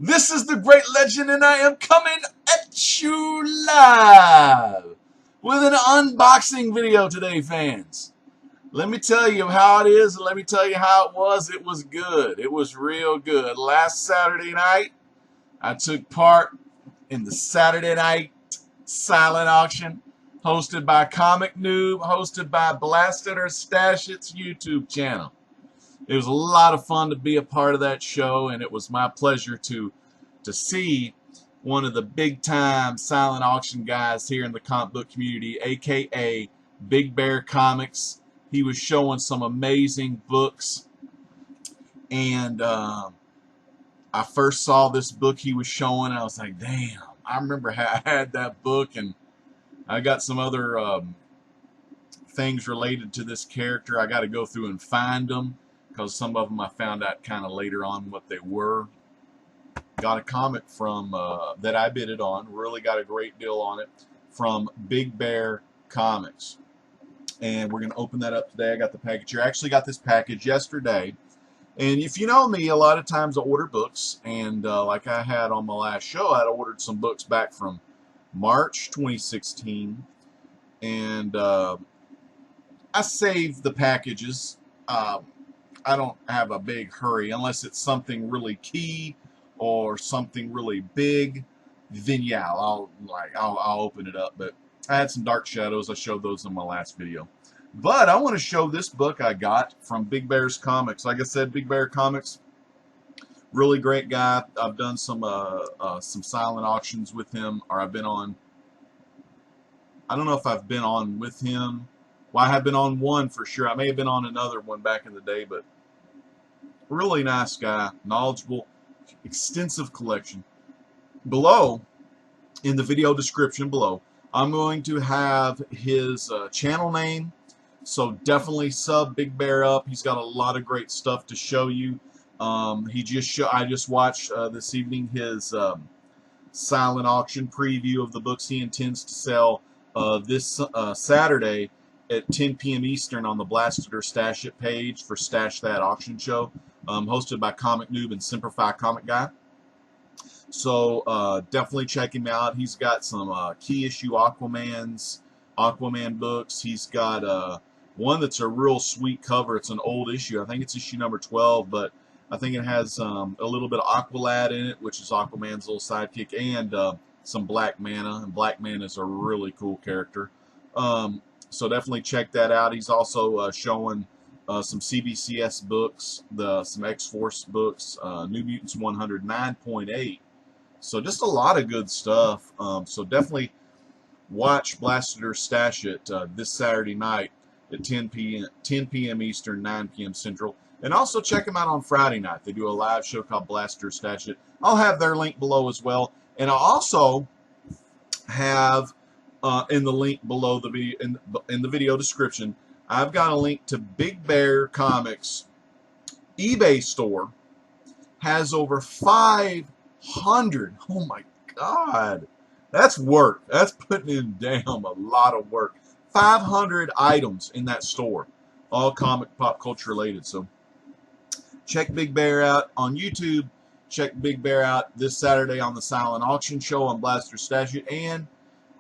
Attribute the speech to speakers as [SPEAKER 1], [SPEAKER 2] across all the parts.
[SPEAKER 1] This is the Great Legend, and I am coming at you live with an unboxing video today, fans. Let me tell you how it is, and let me tell you how it was. It was good. It was real good. Last Saturday night, I took part in the Saturday night silent auction hosted by Comic Noob, hosted by Blasted or Stash It's YouTube channel. It was a lot of fun to be a part of that show, and it was my pleasure to see one of the big time silent auction guys here in the comic book community, aka Big Bear Comics. He was showing some amazing books, and I first saw this book he was showing, and I was like, damn, I remember I had that book, and I got some other things related to this character. I got to go through and find them, because some of them I found out kind of later on what they were. Got a comic from that I bidded on. Really got a great deal on it from Big Bear Comics. And we're going to open that up today. I got the package here. I actually got this package yesterday. And if you know me, a lot of times I order books. And like I had on my last show, I had ordered some books back from March 2016. And I saved the packages. I don't have a big hurry unless it's something really key or something really big. Then yeah, I'll open it up. But I had some Dark Shadows. I showed those in my last video. But I want to show this book I got from Big Bear's Comics. Like I said, Big Bear Comics, really great guy. I've done some silent auctions with him, or I've been on. I don't know if I've been on with him. Well, I have been on one for sure. I may have been on another one back in the day, but really nice guy, knowledgeable, extensive collection. Below, in the video description below, I'm going to have his channel name, so definitely sub Big Bear up. He's got a lot of great stuff to show you. I just watched this evening his silent auction preview of the books he intends to sell this Saturday at 10 p.m. Eastern on the Blasted or Stash It page for Stash That Auction Show, hosted by Comic Noob and Simplify Comic Guy. So definitely check him out. He's got some key issue Aquaman books. He's got one that's a real sweet cover. It's an old issue. I think it's issue number 12, but I think it has a little bit of Aqualad in it, which is Aquaman's little sidekick, and some Black Manta. And Black Manta is a really cool character. So definitely check that out. He's also showing some CBCS books, some X-Force books, New Mutants 109.8. So just a lot of good stuff. So definitely watch Blasted or Stash It this Saturday night at 10 p.m. Eastern, 9 p.m. Central. And also check them out on Friday night. They do a live show called Blasted or Stash It. I'll have their link below as well. And I'll also have in the link below the video, in the video description, I've got a link to Big Bear Comics eBay store. Has over 500. Oh my God, that's work. That's putting in damn a lot of work. 500 items in that store, all comic pop culture related. So check Big Bear out on YouTube. Check Big Bear out this Saturday on the silent auction show on Blaster Stash It, and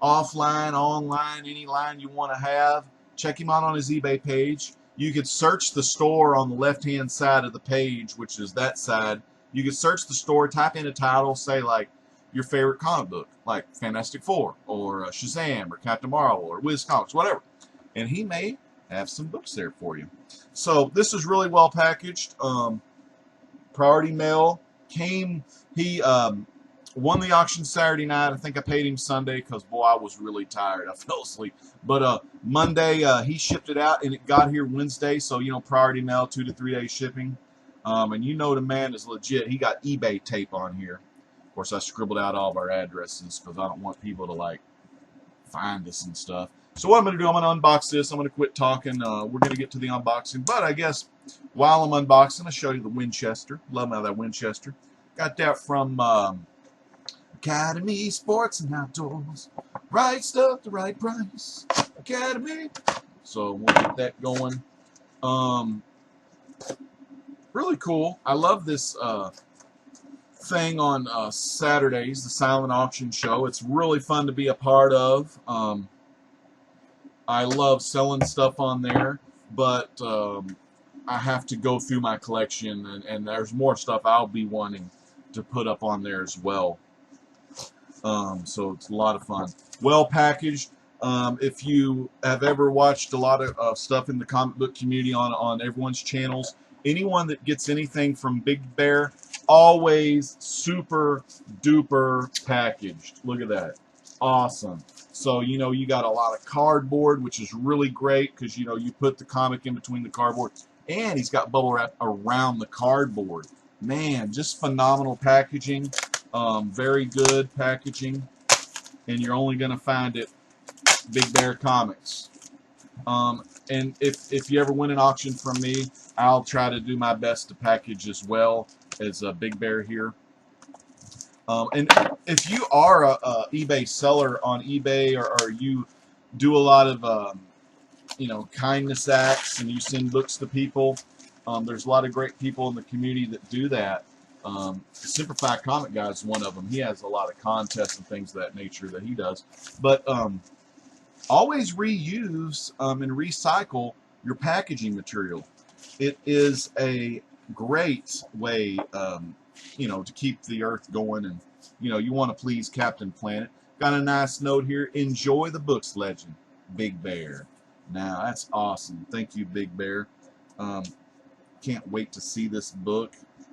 [SPEAKER 1] offline, online, any line you want to have. Check him out on his eBay page. You could search the store on the left-hand side of the page, which is that side. You could search the store, type in a title, say like your favorite comic book, like Fantastic Four, or Shazam, or Captain Marvel, or Wiz Comics, whatever. And he may have some books there for you. So this is really well packaged. Priority mail came. He won the auction Saturday night. I think I paid him Sunday because, boy, I was really tired. I fell asleep. But Monday, he shipped it out, and it got here Wednesday. So, you know, priority mail, 2 to 3 days shipping. And you know the man is legit. He got eBay tape on here. Of course, I scribbled out all of our addresses because I don't want people to, like, find us and stuff. So what I'm going to do, I'm going to unbox this. I'm going to quit talking. We're going to get to the unboxing. But I guess while I'm unboxing, I'll show you the Winchester. Love that Winchester. Got that from Academy Sports and Outdoors. Right stuff, the right price. Academy. So we'll get that going. Really cool. I love this thing on Saturdays, the silent auction show. It's really fun to be a part of. I love selling stuff on there, but I have to go through my collection, and there's more stuff I'll be wanting to put up on there as well. So it's a lot of fun. Well packaged. If you have ever watched a lot of stuff in the comic book community on everyone's channels, anyone that gets anything from Big Bear, always super duper packaged. Look at that. Awesome. So, you know, you got a lot of cardboard, which is really great because, you know, you put the comic in between the cardboard, and he's got bubble wrap around the cardboard. Man, just phenomenal packaging. Very good packaging, and you're only going to find it Big Bear Comics. And if you ever win an auction from me, I'll try to do my best to package as well as a Big Bear here. And if you are a eBay seller on eBay, or you do a lot of you know, kindness acts and you send books to people, there's a lot of great people in the community that do that. Simplify Comic Guy is one of them. He has a lot of contests and things of that nature that he does. But always reuse and recycle your packaging material. It is a great way, you know, to keep the earth going, and you know, you want to please Captain Planet. Got a nice note here. Enjoy the books, legend, Big Bear. Now that's awesome. Thank you, Big Bear. Can't wait to see this book.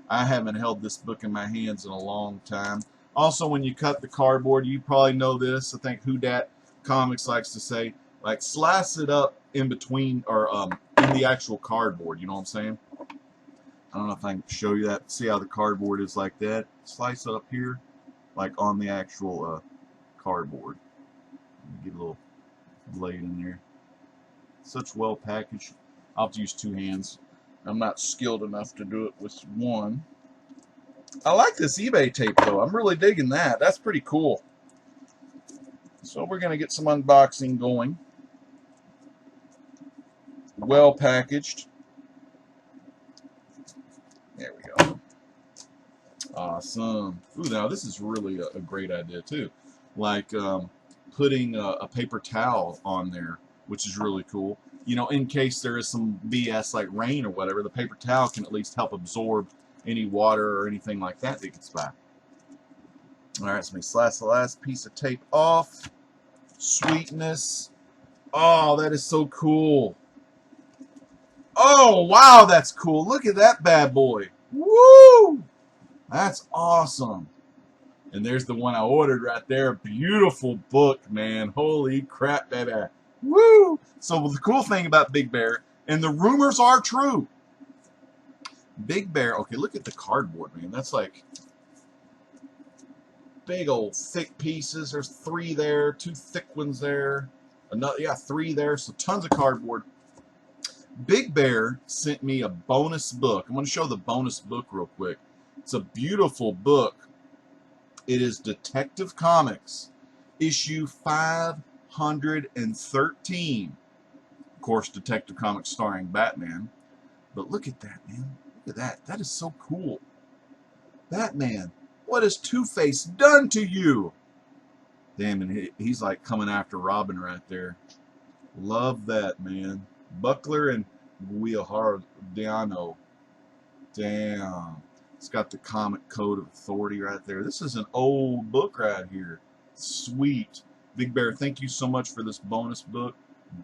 [SPEAKER 1] I haven't held this book in my hands in a long time. Also, when you cut the cardboard, you probably know this. I think Who Dat Comics likes to say, like, slice it up in between, or in the actual cardboard. You know what I'm saying? I don't know if I can show you that. See how the cardboard is like that? Slice it up here, like on the actual cardboard. Get a little blade in there. Such well packaged. I'll have to use two hands. I'm not skilled enough to do it with one. I like this eBay tape though. I'm really digging that. That's pretty cool. So we're going to get some unboxing going. Well packaged. There we go. Awesome. Ooh, now this is really a great idea too. Like putting a paper towel on there, which is really cool. You know, in case there is some BS like rain or whatever, the paper towel can at least help absorb any water or anything like that you can spot. Alright, so let me slice the last piece of tape off. Sweetness. Oh, that is so cool. Oh, wow, that's cool. Look at that bad boy. Woo! That's awesome. And there's the one I ordered right there. Beautiful book, man. Holy crap, baby. Woo! So the cool thing about Big Bear, and the rumors are true, Big Bear, okay, look at the cardboard, man. That's like big old thick pieces. There's 3 there, 2 thick ones there. Another, yeah, 3 there, so tons of cardboard. Big Bear sent me a bonus book. I'm going to show the bonus book real quick. It's a beautiful book. It is Detective Comics, issue 513. Of course, Detective Comics starring Batman. But look at that, man. Look at that. That is so cool. Batman, what has Two-Face done to you? Damn, and he's like coming after Robin right there. Love that, man. Buckler and Guillermo. Damn. It's got the comic code of authority right there. This is an old book right here. Sweet. Big Bear, thank you so much for this bonus book.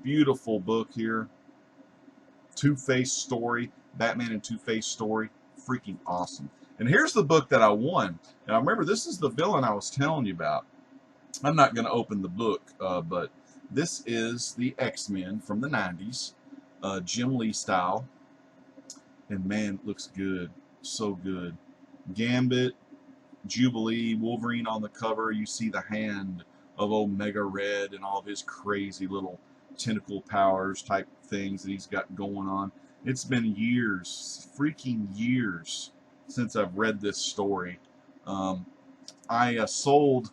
[SPEAKER 1] Beautiful book here. Two-Face story. Batman and Two-Face story. Freaking awesome. And here's the book that I won. Now remember, this is the villain I was telling you about. I'm not going to open the book, but this is the X-Men from the 90s. Jim Lee style. And man, it looks good. So good. Gambit, Jubilee, Wolverine on the cover. You see the hand of Omega Red and all of his crazy little tentacle powers type things that he's got going on. It's been years, freaking years, since I've read this story. I sold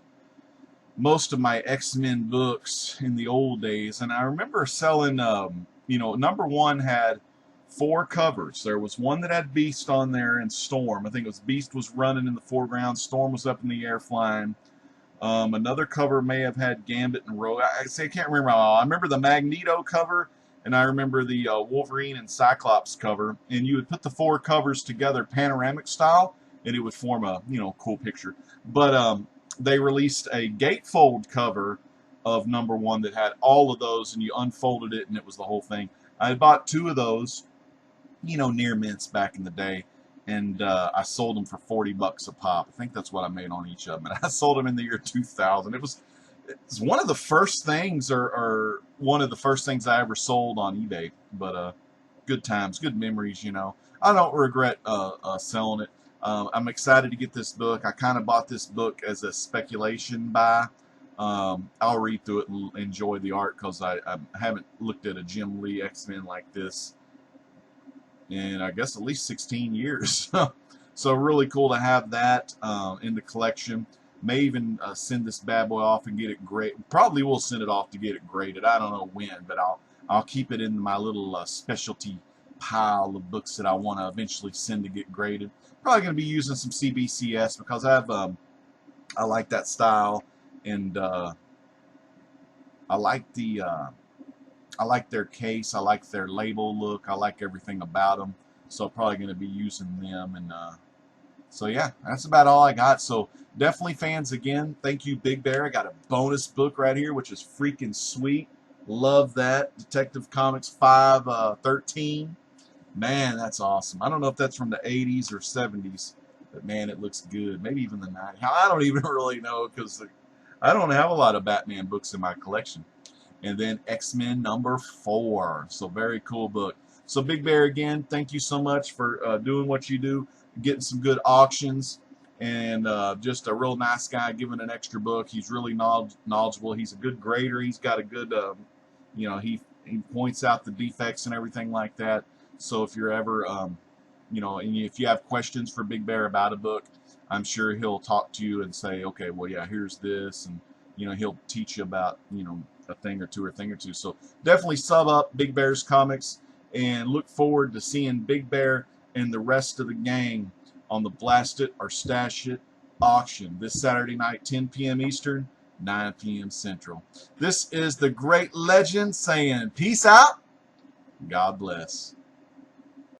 [SPEAKER 1] most of my X-Men books in the old days, and I remember selling, you know, #1 had 4 covers. There was one that had Beast on there and Storm. I think it was Beast was running in the foreground. Storm was up in the air flying. Another cover may have had Gambit and Rogue. I can't remember. I remember the Magneto cover, and I remember the Wolverine and Cyclops cover. And you would put the 4 covers together, panoramic style, and it would form a cool picture. But they released a gatefold cover of #1 that had all of those, and you unfolded it, and it was the whole thing. I bought 2 of those, near mints back in the day. And I sold them for $40 a pop. I think that's what I made on each of them. And I sold them in the year 2000. It's one of the first things, or one of the first things I ever sold on eBay. But good times, good memories. I don't regret selling it. I'm excited to get this book. I kind of bought this book as a speculation buy. I'll read through it and enjoy the art, because I haven't looked at a Jim Lee X-Men like this in, I guess, at least 16 years. So really cool to have that in the collection. May even send this bad boy off and get it graded. Probably will send it off to get it graded. I don't know when, but I'll keep it in my little specialty pile of books that I want to eventually send to get graded. Probably going to be using some CBCS, because I like that style, and I like their case. I like their label look. I like everything about them. So probably going to be using them. And so yeah, that's about all I got. So definitely, fans, again, thank you, Big Bear. I got a bonus book right here, which is freaking sweet. Love that. Detective Comics 513. Man, that's awesome. I don't know if that's from the 80s or 70s, but man, it looks good. Maybe even the 90s. I don't even really know, because I don't have a lot of Batman books in my collection. And then X-Men #4. So very cool book. So Big Bear, again, thank you so much for doing what you do, getting some good auctions, and just a real nice guy, giving an extra book. He's really knowledgeable. He's a good grader. He's got a good, he points out the defects and everything like that. So if you're ever, and if you have questions for Big Bear about a book, I'm sure he'll talk to you and say, okay, well, yeah, here's this, and he'll teach you about a thing or two. So definitely sub up Big Bear's Comics, and look forward to seeing Big Bear and the rest of the gang on the Blast It or Stash It auction this Saturday night, 10 p.m. Eastern, 9 p.m. Central. This is the Great Legend saying peace out. God bless.